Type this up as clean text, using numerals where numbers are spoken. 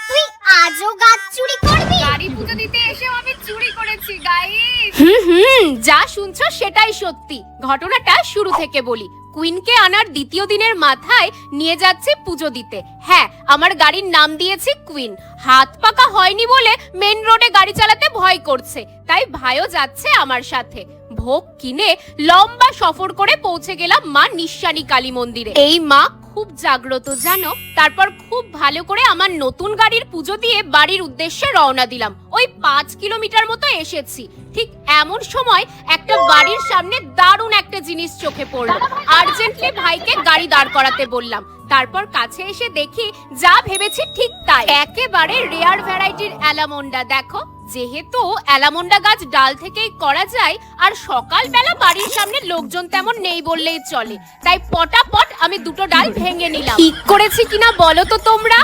তুই আজও গাছ চুরি করবি? গাড়ি পুজো দিতে এসেও আমি চুরি করেছি গাইস। যা শুনছো সেটাই সত্যি। ঘটনাটা শুরু থেকে বলি। কুইনকে আনার দ্বিতীয় দিনের মাথায় নিয়ে যাচ্ছি পুজো দিতে। হ্যাঁ, আমার গাড়ির নাম দিয়েছি কুইন। হাত পাকা হয়নি বলে মেন রোডে গাড়ি চালাতে ভয় করছে, তাই ভাইও যাচ্ছে আমার সাথে। ভোগ কিনে লম্বা সফর করে পৌঁছে গেলাম মা নিঃসানী কালী মন্দিরে। এই মা খুব জাগ্রত জানো। তারপর খুব ভালো করে আমার নতুন গাড়ির পুজো দিয়ে বাড়ির উদ্দেশ্যে রওনা দিলাম। ওই 5 কিলোমিটার মতো এসেছি। ঠিক এমন সময় একটা বাড়ির সামনে দারুণ একটা জিনিস চোখে পড়লো। আর্জেন্টলি ভাইকে গাড়ি দাঁড় করাতে বললাম। তারপর কাছে এসে দেখি যা ভেবেছি ঠিক তাই, একেবারে রেয়ার ভ্যারাইটির অ্যালামন্ডা। দেখো, যেহেতু অ্যালামন্ডা গাছ ডাল থেকেই করা যায়, আর সকালবেলা বাড়ির সামনে লোকজন তেমন নেই বললেই চলে, তাই পটাপট আমি দুটো ডাল ভেঙে নিলাম। ঠিক করেছি কিনা বলো তো তোমরা?